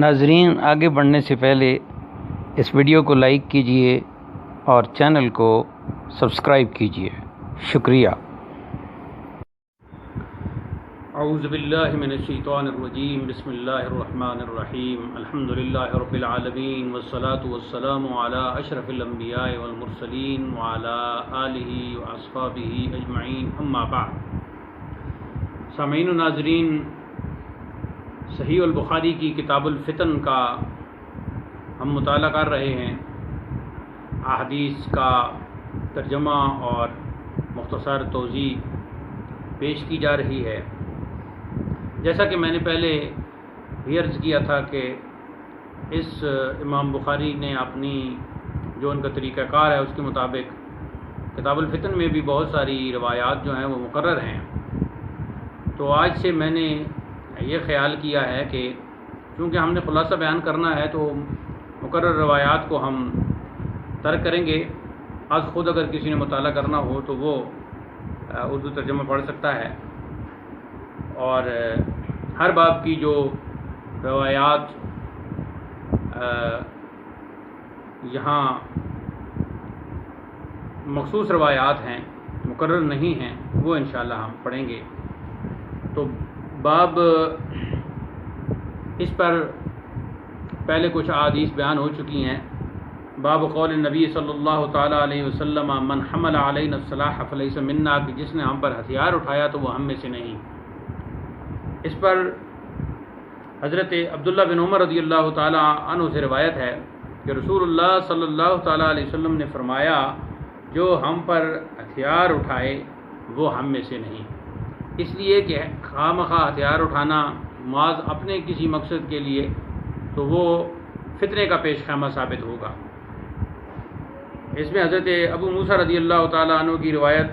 ناظرین، آگے بڑھنے سے پہلے اس ویڈیو کو لائک کیجئے اور چینل کو سبسکرائب کیجئے۔ شکریہ۔ اعوذ باللہ من الشیطان الرجیم، بسم اللہ الرحمن الرحیم، الحمدللہ رب العالمین، والصلاة والسلام علی اشرف الانبیاء والمرسلین وعلی آلہ واصحابہ اجمعین، اما بعد۔ سامعین و ناظرین، صحیح البخاری کی کتاب الفتن کا ہم مطالعہ کر رہے ہیں۔ احادیث کا ترجمہ اور مختصر توضیح پیش کی جا رہی ہے۔ جیسا کہ میں نے پہلے بھی عرض کیا تھا کہ اس امام بخاری نے اپنی جو ان کا طریقہ کار ہے اس کے مطابق کتاب الفتن میں بھی بہت ساری روایات جو ہیں وہ مقرر ہیں۔ تو آج سے میں نے یہ خیال کیا ہے کہ چونکہ ہم نے خلاصہ بیان کرنا ہے تو مقرر روایات کو ہم ترک کریں گے۔ آج خود اگر کسی نے مطالعہ کرنا ہو تو وہ اردو ترجمہ پڑھ سکتا ہے، اور ہر باب کی جو روایات یہاں مخصوص روایات ہیں، مقرر نہیں ہیں، وہ انشاءاللہ ہم پڑھیں گے۔ تو باب اس پر پہلے کچھ احادیث بیان ہو چکی ہیں۔ باب قول نبی صلی اللہ تعالیٰ علیہ وسلم من حمل علینا السلاح فلیس منا، کہ جس نے ہم پر ہتھیار اٹھایا تو وہ ہم میں سے نہیں۔ اس پر حضرت عبداللہ بن عمر رضی اللہ تعالیٰ عنہ سے روایت ہے کہ رسول اللہ صلی اللہ تعالیٰ علیہ وسلم نے فرمایا، جو ہم پر ہتھیار اٹھائے وہ ہم میں سے نہیں۔ اس لیے کہ خواہ مخواہ ہتھیار اٹھانا معاذ اپنے کسی مقصد کے لیے تو وہ فتنے کا پیش خیمہ ثابت ہوگا۔ اس میں حضرت ابو موسیٰ رضی اللہ تعالیٰ عنہ کی روایت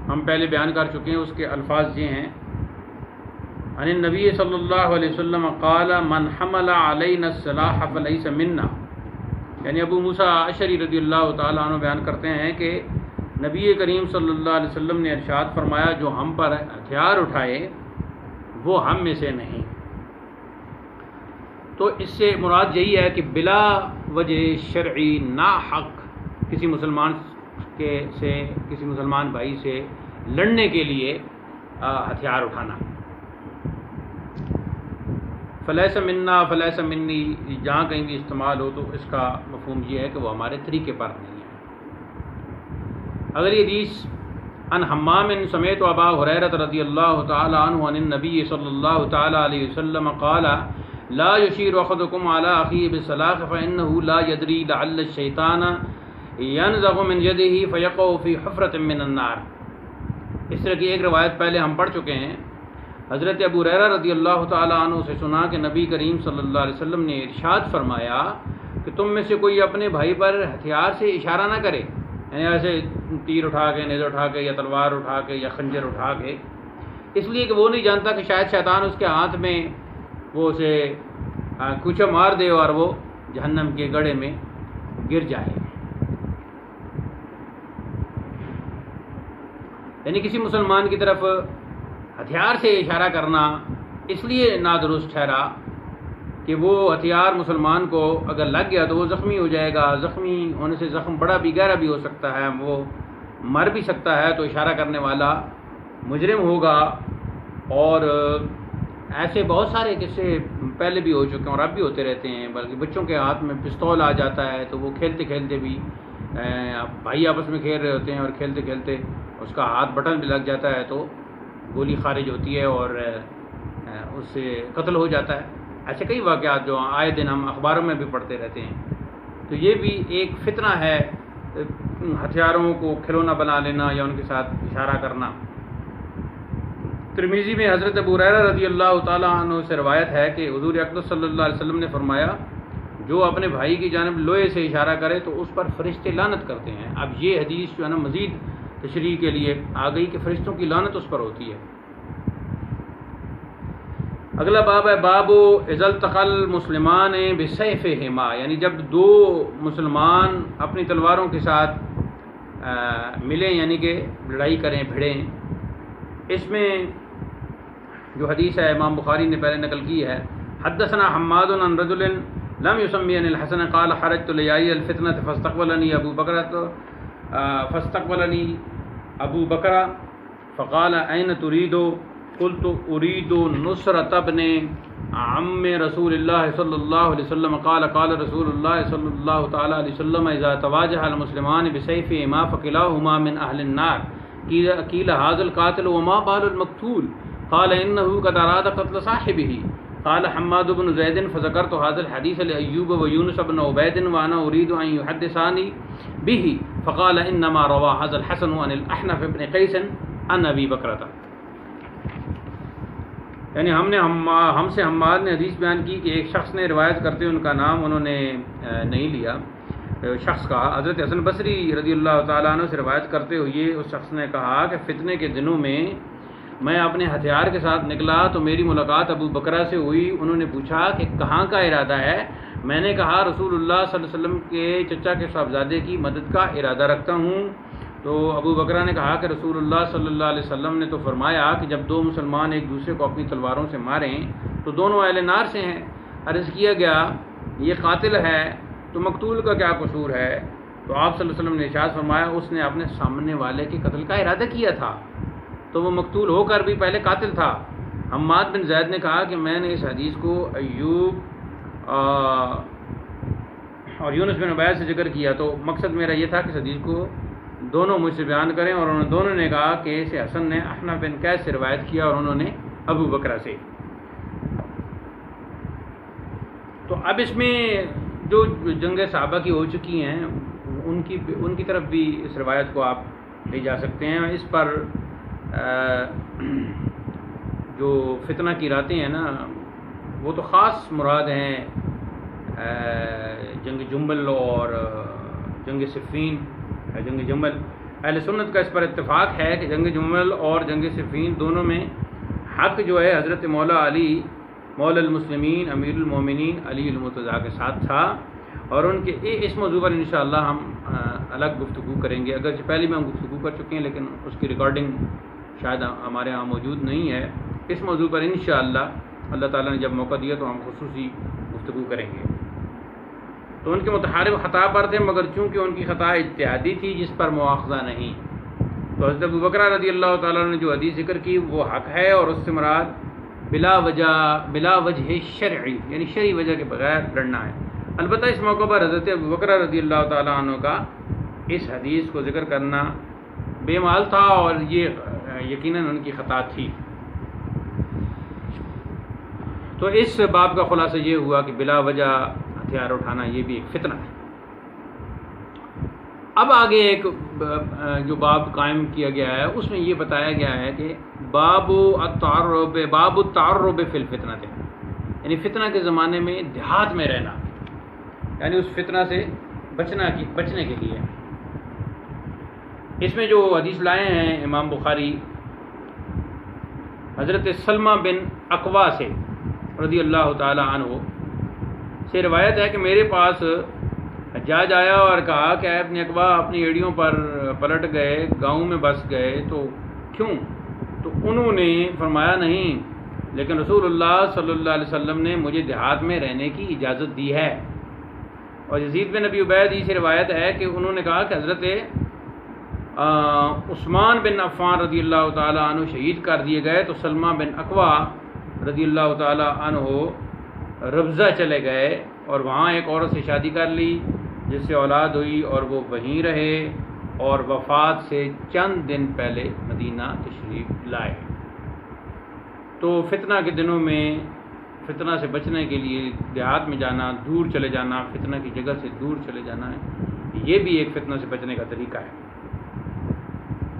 ہم پہلے بیان کر چکے ہیں۔ اس کے الفاظ یہ ہیں، عن النبی صلی اللہ علیہ وسلم قال من حمل علینا السلاح فلیس منا، یعنی ابو موسیٰ اشعری رضی اللہ تعالیٰ عنہ بیان کرتے ہیں کہ نبی کریم صلی اللہ علیہ وسلم نے ارشاد فرمایا، جو ہم پر ہتھیار اٹھائے وہ ہم میں سے نہیں۔ تو اس سے مراد یہی ہے کہ بلا وجہ شرعی ناحق کسی مسلمان کسی مسلمان بھائی سے لڑنے کے لیے ہتھیار اٹھانا۔ فلیس منا، فلیس منی جہاں کہیں بھی استعمال ہو تو اس کا مفہوم یہ ہے کہ وہ ہمارے طریقے پر نہیں ہے۔ اگلی حدیث، ان حمام سمیت ابا ہریرہ رضی اللہ تعالی عنہ عن النبی صلی اللہ تعالی علیہ وسلم قال لا یشیر احدکم علی اخیہ بالسلاح فانه لا یدری لعل الشیطان ینزغ من یدہ فیقع فی حفرۃ من النار۔ اس طرح کی ایک روایت پہلے ہم پڑھ چکے ہیں۔ حضرت ابو ہریرہ رضی اللہ تعالی عنہ سے سنا کہ نبی کریم صلی اللہ علیہ وسلم نے ارشاد فرمایا کہ تم میں سے کوئی اپنے بھائی پر ہتھیار سے اشارہ نہ کرے، یعنی ایسے تیر اٹھا کے، نیزہ اٹھا کے، یا تلوار اٹھا کے، یا خنجر اٹھا کے، اس لیے کہ وہ نہیں جانتا کہ شاید شیطان اس کے ہاتھ میں وہ اسے کوچہ مار دے اور وہ جہنم کے گڑھے میں گر جائے۔ یعنی کسی مسلمان کی طرف ہتھیار سے اشارہ کرنا اس لیے نادرست ٹھہرا کہ وہ ہتھیار مسلمان کو اگر لگ گیا تو وہ زخمی ہو جائے گا، زخمی ہونے سے زخم بڑا بھی گہرا بھی ہو سکتا ہے، وہ مر بھی سکتا ہے، تو اشارہ کرنے والا مجرم ہوگا۔ اور ایسے بہت سارے قصے پہلے بھی ہو چکے ہیں اور اب بھی ہوتے رہتے ہیں، بلکہ بچوں کے ہاتھ میں پستول آ جاتا ہے تو وہ کھیلتے کھیلتے بھی بھائی آپس میں کھیل رہے ہوتے ہیں اور کھیلتے کھیلتے اس کا ہاتھ بٹن بھی لگ جاتا ہے تو گولی خارج ہوتی ہے اور اس سے قتل ہو جاتا ہے۔ ایسے کئی واقعات جو آئے دن ہم اخباروں میں بھی پڑھتے رہتے ہیں۔ تو یہ بھی ایک فتنہ ہے، ہتھیاروں کو کھلونا بنا لینا یا ان کے ساتھ اشارہ کرنا۔ ترمذی میں حضرت ابو ہریرہ رضی اللہ تعالیٰ عنہ سے روایت ہے کہ حضور اقدس صلی اللہ علیہ وسلم نے فرمایا، جو اپنے بھائی کی جانب لوہے سے اشارہ کرے تو اس پر فرشتے لعنت کرتے ہیں۔ اب یہ حدیث جو ہے نا مزید تشریح کے لیے آ گئی کہ فرشتوں کی لعنت اس پر ہوتی ہے۔ اگلا باب ہے باب اذا التقى المسلمان بسیفہما، یعنی جب دو مسلمان اپنی تلواروں کے ساتھ ملیں، یعنی کہ لڑائی کریں، بھڑیں۔ اس میں جو حدیث ہے امام بخاری نے پہلے نقل کی ہے، حدثنا حماد عن رجل لم يسمي عن الحسن قال خرجت ليعي الفتنة فاستقبلني أبو بكر فقال أين تريد؟ قلت أريد نصرة ابن عم رسول الله صلى الله عليه وسلم قال رسول الله صلى الله تعالى عليه وسلم إذا تواجه المسلمان بسيفهما فكلاهما من أهل النار قيل هذا القاتل وما بال المقتول قال إنه قد أراد قتل صاحبه قال حماد بن زيد فذكرت هذا الحديث لأيوب ويونس بن عبيد وأنا أريد أن يحدثاني به فقال إنما روى هذا الحسن عن الأحنف بن قيس عن أبي بكرة. یعنی ہم سے حماد نے حدیث بیان کی کہ ایک شخص نے روایت کرتے ان کا نام انہوں نے نہیں لیا. شخص کہا حضرت حسن بصری رضی اللہ تعالیٰ عنہ سے روایت کرتے ہوئے اس شخص نے کہا کہ فتنے کے دنوں میں میں اپنے ہتھیار کے ساتھ نکلا تو میری ملاقات ابو بکرہ سے ہوئی. انہوں نے پوچھا کہ کہاں کا ارادہ ہے؟ میں نے کہا رسول اللہ صلی اللہ علیہ وسلم کے چچا کے صاحبزادے کی مدد کا ارادہ رکھتا ہوں. تو ابو بکرہ نے کہا کہ رسول اللہ صلی اللہ علیہ وسلم نے تو فرمایا کہ جب دو مسلمان ایک دوسرے کو اپنی تلواروں سے ماریں تو دونوں اہل نار سے ہیں. عرض کیا گیا یہ قاتل ہے تو مقتول کا کیا قصور ہے؟ تو آپ صلی اللہ علیہ وسلم نے ارشاد فرمایا اس نے اپنے سامنے والے کے قتل کا ارادہ کیا تھا تو وہ مقتول ہو کر بھی پہلے قاتل تھا. حماد بن زید نے کہا کہ میں نے اس حدیث کو ایوب اور یونس بن عبید سے ذکر کیا تو مقصد میرا یہ تھا کہ اس حدیث کو دونوں مجھ سے بیان کریں اور انہوں دونوں نے کہا کہ اسے حسن نے احنف بن قیس سے روایت کیا اور انہوں نے ابو بکرہ سے. تو اب اس میں جو جنگ صحابہ کی ہو چکی ہیں ان کی طرف بھی اس روایت کو آپ لے جا سکتے ہیں. اس پر جو فتنہ کی راتیں ہیں نا وہ تو خاص مراد ہیں جنگ جمل اور جنگ صفین. جنگ جمل اہل سنت کا اس پر اتفاق ہے کہ جنگ جمل اور جنگ صفین دونوں میں حق جو ہے حضرت مولا علی مولا المسلمین امیر المومنین علی المرتضیٰ کے ساتھ تھا. اور ان کے اس موضوع پر انشاءاللہ ہم الگ گفتگو کریں گے. اگرچہ پہلے میں ہم گفتگو کر چکے ہیں لیکن اس کی ریکارڈنگ شاید ہمارے ہاں موجود نہیں ہے. اس موضوع پر انشاءاللہ اللہ تعالیٰ نے جب موقع دیا تو ہم خصوصی گفتگو کریں گے. تو ان کے متحارب خطا پر تھے مگر چونکہ ان کی خطا اجتہادی تھی جس پر مواخذہ نہیں. تو حضرت ابو بکرہ رضی اللہ تعالیٰ نے جو حدیث ذکر کی وہ حق ہے اور اس سے مراد بلا وجہ شرعی یعنی شرعی وجہ کے بغیر لڑنا ہے. البتہ اس موقع پر حضرت ابو بکرہ رضی اللہ تعالیٰ عنہ کا اس حدیث کو ذکر کرنا بے مال تھا اور یہ یقیناً ان کی خطا تھی. تو اس باب کا خلاصہ یہ ہوا کہ بلا وجہ ہتھیار اٹھانا یہ بھی ایک فتنہ ہے. اب آگے ایک جو باب قائم کیا گیا ہے اس میں یہ بتایا گیا ہے کہ باب التعرب فی الفتنہ یعنی فتنہ کے زمانے میں دیہات میں رہنا یعنی اس فتنہ سے بچنے کے لیے. اس میں جو حدیث لائے ہیں امام بخاری حضرت سلمہ بن اقوا سے رضی اللہ تعالی عنہ سے روایت ہے کہ میرے پاس حجاج آیا اور کہا کہ اے ابن اقوا اپنی ایڑیوں پر پلٹ گئے گاؤں میں بس گئے تو کیوں؟ تو انہوں نے فرمایا نہیں لیکن رسول اللہ صلی اللہ علیہ وسلم نے مجھے دیہات میں رہنے کی اجازت دی ہے. اور یزید بن ابی عبید سے روایت ہے کہ انہوں نے کہا کہ حضرت عثمان بن عفان رضی اللہ تعالی عنہ شہید کر دیے گئے تو سلمہ بن اقوا رضی اللہ تعالی عنہ ربضہ چلے گئے اور وہاں ایک عورت سے شادی کر لی جس سے اولاد ہوئی اور وہ وہیں رہے اور وفات سے چند دن پہلے مدینہ تشریف لائے. تو فتنہ کے دنوں میں فتنہ سے بچنے کے لیے دیہات میں جانا دور چلے جانا فتنہ کی جگہ سے دور چلے جانا ہے یہ بھی ایک فتنہ سے بچنے کا طریقہ ہے.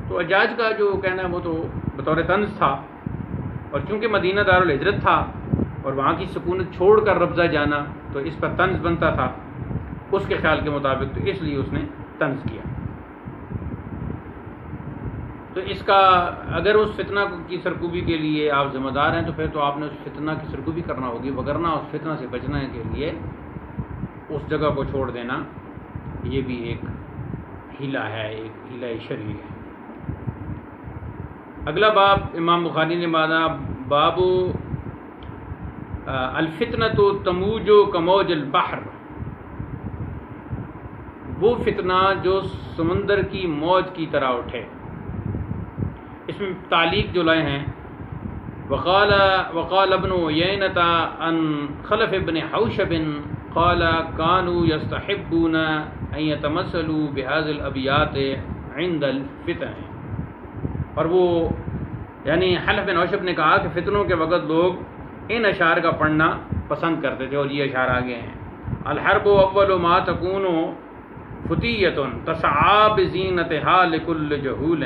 تو حجاج کا جو کہنا ہے وہ تو بطور طنز تھا اور چونکہ مدینہ دارالہجرت تھا اور وہاں کی سکونت چھوڑ کر ربضہ جانا تو اس پر طنز بنتا تھا اس کے خیال کے مطابق تو اس لیے اس نے طنز کیا. تو اس کا اگر اس فتنہ کی سرکوبی کے لیے آپ ذمہ دار ہیں تو پھر تو آپ نے اس فتنہ کی سرکوبی کرنا ہوگی وگرنہ اس فتنہ سے بچنے کے لیے اس جگہ کو چھوڑ دینا یہ بھی ایک ہیلا ہے ایک ہیلا شرعی ہے. اگلا باب امام بخاری نے باندھا باب الفتنۃ تموج کموج البحر، وہ فتنہ جو سمندر کی موج کی طرح اٹھے۔ اس میں تعلیق جو لائے ہیں، وقال ابن عیینۃ عن خلف ابن حوشب قال كانوا يستحبون ان يتمثلوا بهذه الابيات عند الفتن، اور وہ یعنی خلف بن حوشب نے کہا کہ فتنوں کے وقت لوگ ان اشعار کا پڑھنا پسند کرتے تھے، اور یہ اشعار آگے ہیں: الحرب اول ما تكون فتیۃ تسعى بزینتها لكل جہول،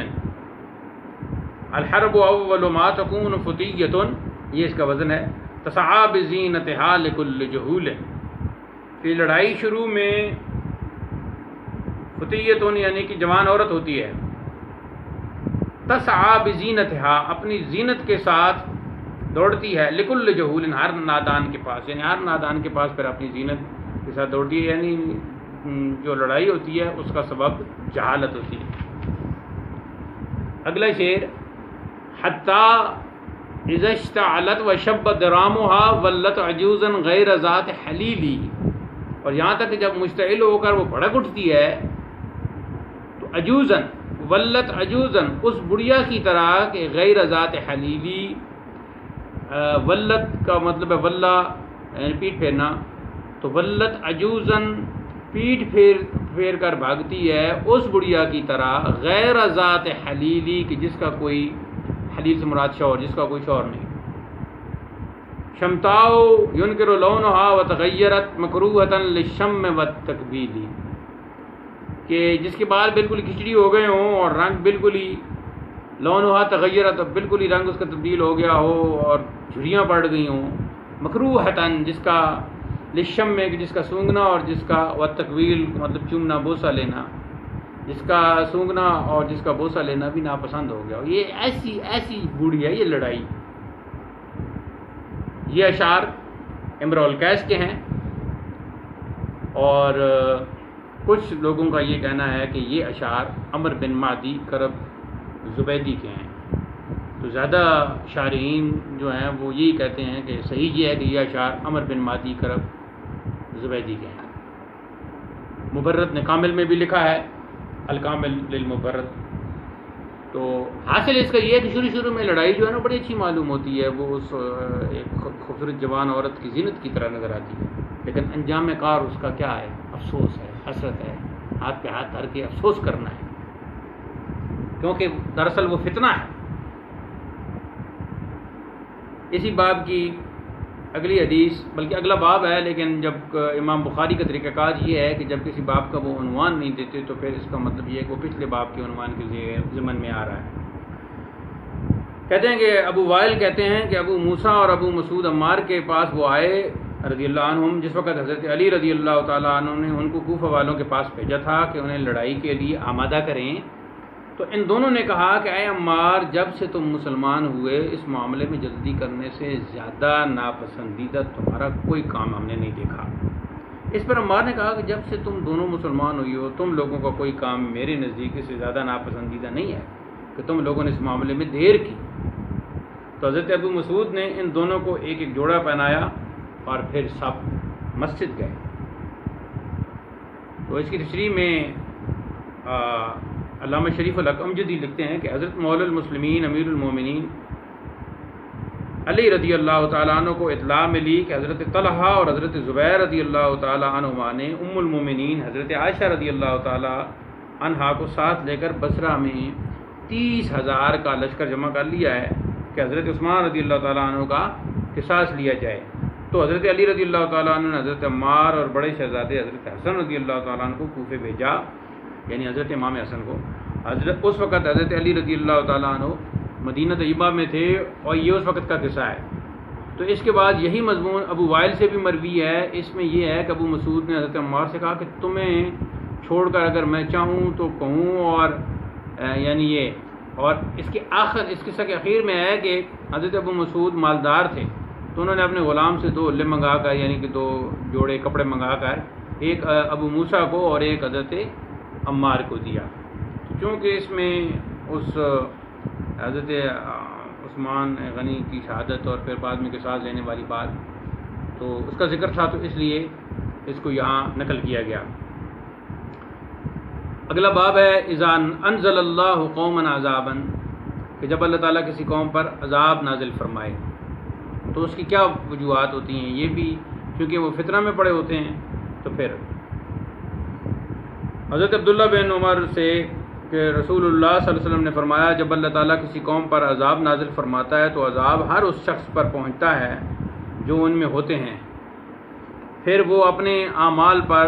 الحرب اول ما تكون فتیۃ، یہ اس کا وزن ہے، تسعى بزینتها لكل جہول، کہ لڑائی شروع میں فتیۃ یعنی کہ جوان عورت ہوتی ہے، تسعى بزینتها اپنی زینت کے ساتھ دوڑتی ہے، لکل جہول ہر نادان کے پاس، یعنی ہر نادان کے پاس پھر اپنی زینت کے ساتھ دوڑتی ہے، یعنی جو لڑائی ہوتی ہے اس کا سبب جہالت ہوتی ہے۔ اگلا شعر: حتی اذا اشتعلت وشب درامها ولت عجوزا غیر ذات حلیلی، اور یہاں تک کہ جب مشتعل ہو کر وہ بھڑک اٹھتی ہے تو عجوزن ولت عجوزن اس بڑھیا کی طرح کہ غیر ذات حلیلی، ولت کا مطلب ہے ولہ یعنی پیٹ پھیرنا، تو ولت عجوزن پیٹ پھیر کر بھاگتی ہے اس بڑھیا کی طرح، غیر ذات حلیلی کہ جس کا کوئی، حلیل سے مراد شوہر، جس کا کوئی شوہر نہیں۔ شمتاؤ ینکر لونہا وتغیرت مکروہتا للشم والتکبیل، کہ جس کے بال بالکل کھچڑی ہو گئے ہوں اور رنگ بالکل ہی، لونہا تغیرت، بالکل ہی رنگ اس کا تبدیل ہو گیا ہو اور جھریاں پڑ گئی ہوں، مکروہتا جس کا، للشم میں کہ جس کا سونگنا، اور جس کا والتکویل مطلب چومنا بوسہ لینا، جس کا سونگنا اور جس کا بوسہ لینا بھی ناپسند ہو گیا ہو۔ یہ ایسی بوڑھی ہے یہ لڑائی۔ یہ اشعار امرؤ القیس کے ہیں، اور کچھ لوگوں کا یہ کہنا ہے کہ یہ اشعار عمر بن معدی کرب زبیدی کے ہیں، تو زیادہ شارحین جو ہیں وہ یہی کہتے ہیں کہ صحیح یہ ہے کہ یہ اشعار عمر بن معدی کرب زبیدی کے ہیں۔ مبرد نے کامل میں بھی لکھا ہے، الکامل للمبرد۔ تو حاصل اس کا یہ ہے کہ شروع میں لڑائی جو ہے نا بڑی اچھی معلوم ہوتی ہے، وہ اس ایک خوبصورت جوان عورت کی زینت کی طرح نظر آتی ہے، لیکن انجام کار اس کا کیا ہے؟ افسوس ہے، حسرت ہے، ہاتھ پہ ہاتھ دھر کے افسوس کرنا ہے، کیونکہ دراصل وہ فتنہ ہے۔ اسی باب کی اگلی حدیث، بلکہ اگلا باب ہے، لیکن جب امام بخاری کا طریقہ کار یہ ہے کہ جب کسی باب کا وہ عنوان نہیں دیتے تو پھر اس کا مطلب یہ ہے کہ وہ پچھلے باب کے عنوان کے ضمن میں آ رہا ہے۔ کہتے ہیں کہ ابو وائل کہتے ہیں کہ ابو موسیٰ اور ابو مسعود عمار کے پاس وہ آئے رضی اللہ عنہم، جس وقت حضرت علی رضی اللہ تعالیٰ عنہ نے ان کو کوفہ والوں کے پاس بھیجا تھا کہ انہیں لڑائی کے لیے آمادہ کریں، تو ان دونوں نے کہا کہ اے عمار، جب سے تم مسلمان ہوئے اس معاملے میں جلدی کرنے سے زیادہ ناپسندیدہ تمہارا کوئی کام ہم نے نہیں دیکھا۔ اس پر عمار نے کہا کہ جب سے تم دونوں مسلمان ہوئی ہو تم لوگوں کا کوئی کام میرے نزدیک سے زیادہ ناپسندیدہ نہیں ہے کہ تم لوگوں نے اس معاملے میں دیر کی۔ تو حضرت ابو مسعود نے ان دونوں کو ایک ایک جوڑا پہنایا اور پھر سب مسجد گئے۔ تو اس کی تشریح میں علامہ شریف الحق امجدی لکھتے ہیں کہ حضرت مولا المسلمین امیر المومنین علی رضی اللہ تعالیٰ عنہ کو اطلاع ملی کہ حضرت طلحہ اور حضرت زبیر رضی اللہ تعالیٰ عنہما نے ام المومنین حضرت عائشہ رضی اللہ تعالیٰ عنہا کو ساتھ لے کر بصرہ میں 30,000 کا لشکر جمع کر لیا ہے کہ حضرت عثمان رضی اللہ تعالیٰ عنہ کا قصاص لیا جائے۔ تو حضرت علی رضی اللہ تعالیٰ عنہ نے حضرت عمار اور بڑے شہزادے حضرت حسن رضی اللہ تعالیٰ عنہ کو کوفے بھیجا، یعنی حضرت امام حسن کو۔ اس وقت حضرت علی رضی اللہ تعالیٰ عنہ مدینہ طیبہ میں تھے، اور یہ اس وقت کا قصہ ہے۔ تو اس کے بعد یہی مضمون ابو وائل سے بھی مروی ہے، اس میں یہ ہے کہ ابو مسعود نے حضرت عمار سے کہا کہ تمہیں چھوڑ کر اگر میں چاہوں تو کہوں، اور یعنی یہ، اور اس کے قصہ کے اخیر میں ہے کہ حضرت ابو مسعود مالدار تھے، تو انہوں نے اپنے غلام سے 2 علم منگا کر، یعنی کہ 2 جوڑے کپڑے منگا کر، ایک ابو موسیٰ کو اور ایک حضرت عمار کو دیا۔ چونکہ اس میں اس حضرت عثمان غنی کی شہادت اور پھر بعد میں قصاص لینے والی بات تو اس کا ذکر تھا، تو اس لیے اس کو یہاں نقل کیا گیا۔ اگلا باب ہے اذا انزل اللہ قوما عذابا، کہ جب اللہ تعالیٰ کسی قوم پر عذاب نازل فرمائے تو اس کی کیا وجوہات ہوتی ہیں، یہ بھی کیونکہ وہ فطرہ میں پڑے ہوتے ہیں۔ تو پھر حضرت عبداللہ بن عمر سے کہ رسول اللہ صلی اللہ علیہ وسلم نے فرمایا جب اللہ تعالیٰ کسی قوم پر عذاب نازل فرماتا ہے تو عذاب ہر اس شخص پر پہنچتا ہے جو ان میں ہوتے ہیں، پھر وہ اپنے اعمال پر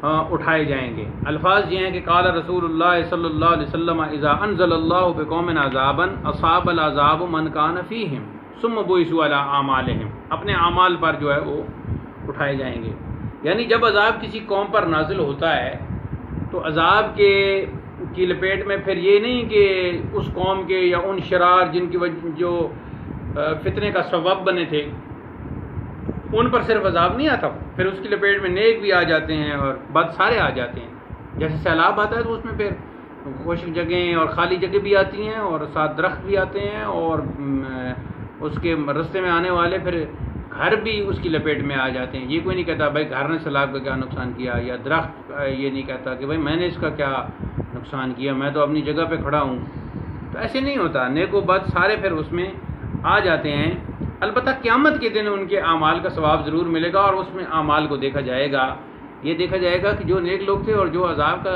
اٹھائے جائیں گے۔ الفاظ یہ ہیں کہ قال رسول اللہ صلی اللہ علیہ وسلم اذا انزل اللہ بقوم عذابا اصاب العذاب من کان فیہم ثم بعثوا علی اعمالہم، اپنے اعمال پر جو ہے وہ اٹھائے جائیں گے۔ یعنی جب عذاب کسی قوم پر نازل ہوتا ہے تو عذاب کی لپیٹ میں پھر یہ نہیں کہ اس قوم کے یا ان شرار جن کی جو فتنے کا سبب بنے تھے ان پر صرف عذاب نہیں آتا، پھر اس کی لپیٹ میں نیک بھی آ جاتے ہیں اور بد سارے آ جاتے ہیں۔ جیسے سیلاب آتا ہے تو اس میں پھر خشک جگہیں اور خالی جگہ بھی آتی ہیں اور ساتھ درخت بھی آتے ہیں، اور اس کے رستے میں آنے والے پھر گھر بھی اس کی لپیٹ میں آ جاتے ہیں۔ یہ کوئی نہیں کہتا بھائی گھر نے سیلاب کا کیا نقصان کیا، یا درخت یہ نہیں کہتا کہ بھائی میں نے اس کا کیا نقصان کیا، میں تو اپنی جگہ پہ کھڑا ہوں۔ تو ایسے نہیں ہوتا، نیک و بد سارے پھر اس میں آ جاتے ہیں۔ البتہ قیامت کے دن ان کے اعمال کا ثواب ضرور ملے گا، اور اس میں اعمال کو دیکھا جائے گا۔ یہ دیکھا جائے گا کہ جو نیک لوگ تھے اور جو عذاب کا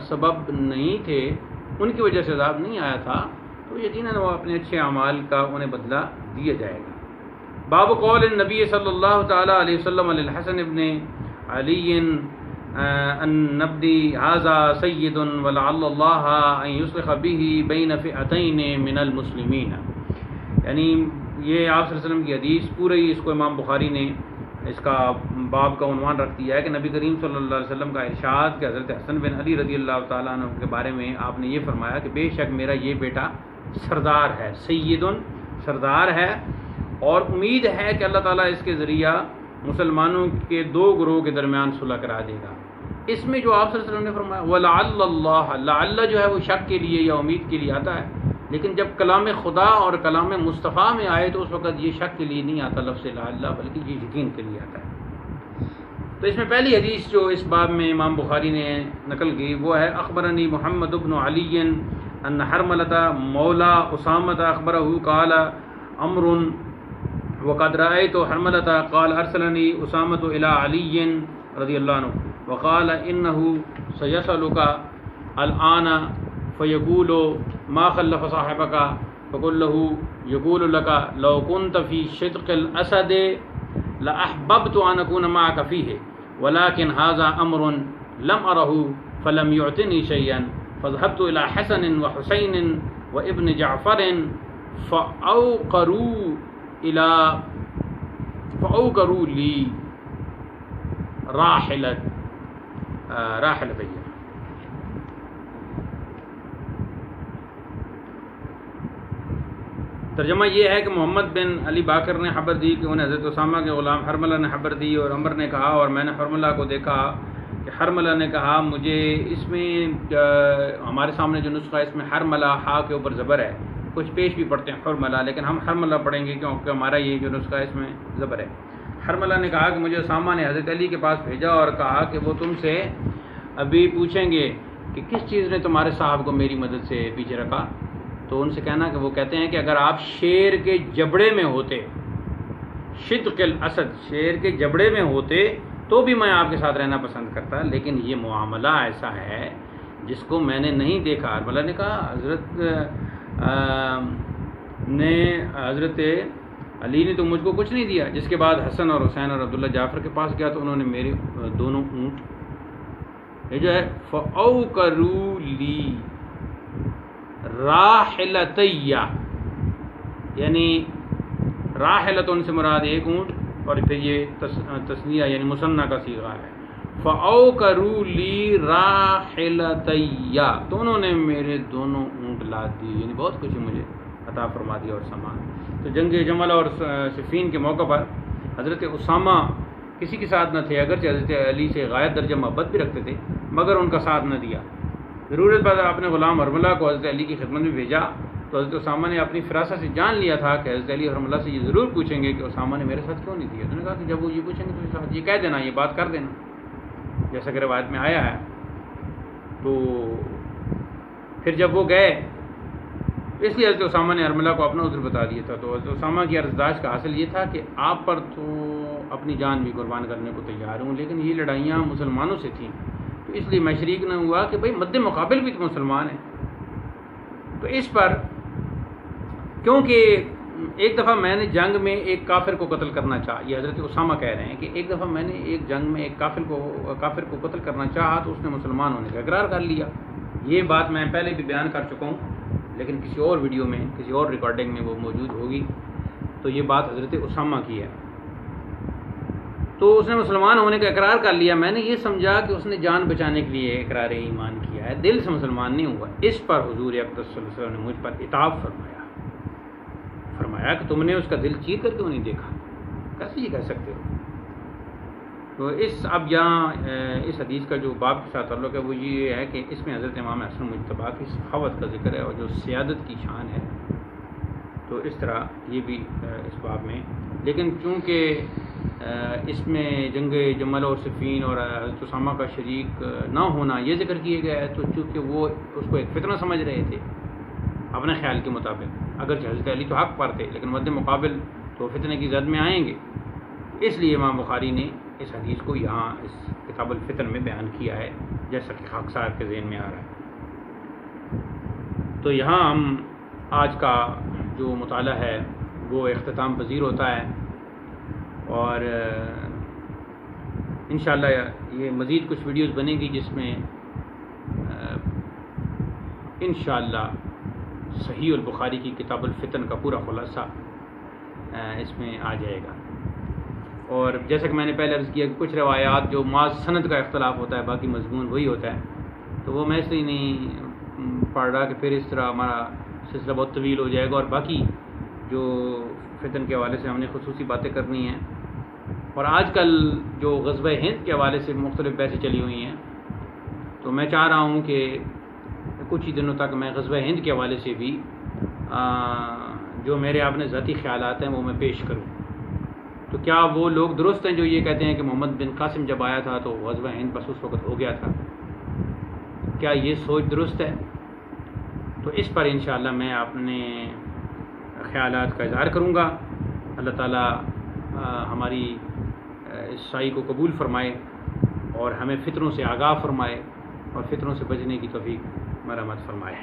سبب نہیں تھے، ان کی وجہ سے عذاب نہیں آیا تھا، تو یقیناً وہ اپنے اچھے اعمال کا انہیں بدلہ دیا جائے گا۔ باب قول النبی صلی اللہ تعالی علیہ وسلم للحسن ابن علی النبدی ھذا سید ولعل اللہ ان یصلح به بین فئتین من المسلمین، یعنی یہ آپ صلی اللہ علیہ وسلم کی حدیث پورے ہی اس کو امام بخاری نے اس کا باب کا عنوان رکھ دیا ہے کہ نبی کریم صلی اللہ علیہ وسلم کا ارشاد کہ حضرت حسن بن علی رضی اللہ تعالیٰ عنہ کے بارے میں آپ نے یہ فرمایا کہ بے شک میرا یہ بیٹا سردار ہے، سیدن سردار ہے، اور امید ہے کہ اللہ تعالیٰ اس کے ذریعہ مسلمانوں کے دو گروہ کے درمیان صلح کرا دے گا۔ اس میں جو آپ صلی اللہ علیہ وسلم نے فرمایا وَلَعَلَّ اللَّهَ، لعل جو ہے وہ شک کے لیے یا امید کے لیے آتا ہے، لیکن جب کلام خدا اور کلام مصطفیٰ میں آئے تو اس وقت یہ شک کے لیے نہیں آتا لفظ لعل، بلکہ یہ یقین کے لیے آتا ہے۔ تو اس میں پہلی حدیث جو اس باب میں امام بخاری نے نقل کی وہ ہے اخبرنی محمد بن علی ان حرملۃ مولا اسامۃ اخبرہ قال امر وقد رأيت حرملۃ قال ارسلني اسامۃ الى علی رضی اللہ عنہ وقال انه سيسألك الآن فيقول ما خلف صاحبك فقل له يقول لك لو كنت في شدق الأسد لأحببت أن أكون معك فيه ولكن هذا أمر لم أره فلم يعطني شيئا فذهبت إلى حسن وحسين وابن جعفر فأوقروا لي راحلتي۔ ترجمہ یہ ہے کہ محمد بن علی باکر نے خبر دی کہ انہیں حضرت اسامہ کے غلام حرملہ نے خبر دی، اور عمر نے کہا اور میں نے حرملہ کو دیکھا کہ حرملہ نے کہا مجھے اس میں ہمارے سامنے جو نسخہ اس میں حرملہ ہا کے اوپر زبر ہے، کچھ پیش بھی پڑھتے ہیں حرملہ، لیکن ہم حرملہ پڑھیں گے کیونکہ ہمارا یہ جو نسخہ اس میں زبر ہے۔ حرملہ نے کہا کہ مجھے اسامہ نے حضرت علی کے پاس بھیجا اور کہا کہ وہ تم سے ابھی پوچھیں گے کہ کس چیز نے تمہارے صاحب کو میری مدد سے پیچھے رکھا، تو ان سے کہنا کہ وہ کہتے ہیں کہ اگر آپ شیر کے جبڑے میں ہوتے، شدق الاسد شیر کے جبڑے میں ہوتے تو بھی میں آپ کے ساتھ رہنا پسند کرتا، لیکن یہ معاملہ ایسا ہے جس کو میں نے نہیں دیکھا۔ حرملہ نے کہا حضرت علی نے تو مجھ کو کچھ نہیں دیا۔ جس کے بعد حسن اور حسین اور عبداللہ جعفر کے پاس گیا تو انہوں نے میرے دونوں اونٹ یہ جو ہے فَأَوْقَرُوا لِي راحلتیہ، یعنی راحلتن سے مراد ایک اونٹ اور پھر یہ تثنیہ یعنی مثنی کا صیغہ ہے، فَأَوْقَرُوا لِي راحلتیہ، تو انہوں نے میرے دونوں اونٹ لا دیے، یعنی بہت کچھ مجھے عطا فرما دیا اور سامان۔ تو جنگ جمل اور صفین کے موقع پر حضرت اسامہ کسی کے ساتھ نہ تھے، اگرچہ حضرت علی سے غایت درجہ محبت بھی رکھتے تھے مگر ان کا ساتھ نہ دیا۔ ضرورت پر اپنے غلام حرملہ کو حضرت علی کی خدمت میں بھیجا تو حضرت اسامہ نے اپنی فراست سے جان لیا تھا کہ حضرت علی رحمہ اللہ سے یہ ضرور پوچھیں گے کہ اسامہ نے میرے ساتھ کیوں نہیں دیا. انہوں نے کہا کہ جب وہ یہ پوچھیں گے تو یہ کہہ دینا, یہ بات کر دینا, جیسا کہ روایت میں آیا ہے. تو پھر جب وہ گئے اس لیے حضرت اسامہ نے حرملہ کو اپنا عذر بتا دیا تھا. تو حضرت اسامہ کی عرضداشت کا حاصل یہ تھا کہ آپ پر تو اپنی جان بھی قربان کرنے کو تیار ہوں, لیکن یہ لڑائیاں مسلمانوں سے تھیں, تو اس لیے میں شریک نہ ہوا کہ بھئی مد مقابل بھی تو مسلمان ہیں. تو اس پر کیونکہ ایک دفعہ میں نے جنگ میں ایک کافر کو قتل کرنا چاہا, یہ حضرت اسامہ کہہ رہے ہیں کہ ایک دفعہ میں نے ایک جنگ میں ایک کافر کو قتل کرنا چاہا تو اس نے مسلمان ہونے کا اقرار کر لیا. یہ بات میں پہلے بھی بیان کر چکا ہوں, لیکن کسی اور ویڈیو میں کسی اور ریکارڈنگ میں وہ موجود ہوگی. تو یہ بات حضرت اسامہ کی ہے. تو اس نے مسلمان ہونے کا اقرار کر لیا. میں نے یہ سمجھا کہ اس نے جان بچانے کے لیے اقرار ایمان کیا ہے, دل سے مسلمان نہیں ہوا. اس پر حضور اقدس صلی اللہ علیہ وسلم نے مجھ پر عتاب فرمایا کہ تم نے اس کا دل چیر کر کیوں نہیں دیکھا, کیسے یہ کہہ سکتے ہو. تو اب یہاں اس حدیث کا جو باب کے ساتھ تعلق ہے وہ یہ ہے کہ اس میں حضرت امام حسن مجتبیٰ کی سخاوت کا ذکر ہے اور جو سیادت کی شان ہے. تو اس طرح یہ بھی اس باب میں, لیکن چونکہ اس میں جنگ جمل اور صفین اور حضرت اسامہ کا شریک نہ ہونا یہ ذکر کیا گیا ہے, تو چونکہ وہ اس کو ایک فتنہ سمجھ رہے تھے اپنے خیال کے مطابق, اگرچہ حضرت علی تو حق پر تھے لیکن مد مقابل تو فتنے کی زد میں آئیں گے. اس لیے امام بخاری نے اس حدیث کو یہاں اس کتاب الفتن میں بیان کیا ہے, جیسا کہ خاک صاحب کے ذہن میں آ رہا ہے. تو یہاں ہم آج کا جو مطالعہ ہے وہ اختتام پذیر ہوتا ہے, اور انشاءاللہ یہ مزید کچھ ویڈیوز بنے گی جس میں انشاءاللہ صحیح البخاری کی کتاب الفتن کا پورا خلاصہ اس میں آ جائے گا. اور جیسا کہ میں نے پہلے عرض کیا کہ کچھ روایات جو محض سند کا اختلاف ہوتا ہے, باقی مضمون وہی ہوتا ہے, تو وہ میں اس لیے نہیں پڑھ رہا کہ پھر اس طرح ہمارا سلسلہ بہت طویل ہو جائے گا. اور باقی جو فتن کے حوالے سے ہم نے خصوصی باتیں کرنی ہیں, اور آج کل جو غزوہ ہند کے حوالے سے مختلف بحثیں چلی ہوئی ہیں, تو میں چاہ رہا ہوں کہ کچھ ہی دنوں تک میں غزوہ ہند کے حوالے سے بھی جو میرے اپنے ذاتی خیالات ہیں وہ میں پیش کروں. تو کیا وہ لوگ درست ہیں جو یہ کہتے ہیں کہ محمد بن قاسم جب آیا تھا تو غزوہ ہند بس اس وقت ہو گیا تھا, کیا یہ سوچ درست ہے؟ تو اس پر انشاءاللہ میں اپنے خیالات کا اظہار کروں گا. اللہ تعالیٰ ہماری اس سعی کو قبول فرمائے اور ہمیں فطروں سے آگاہ فرمائے اور فطروں سے بچنے کی توفیق مرحمت فرمائے.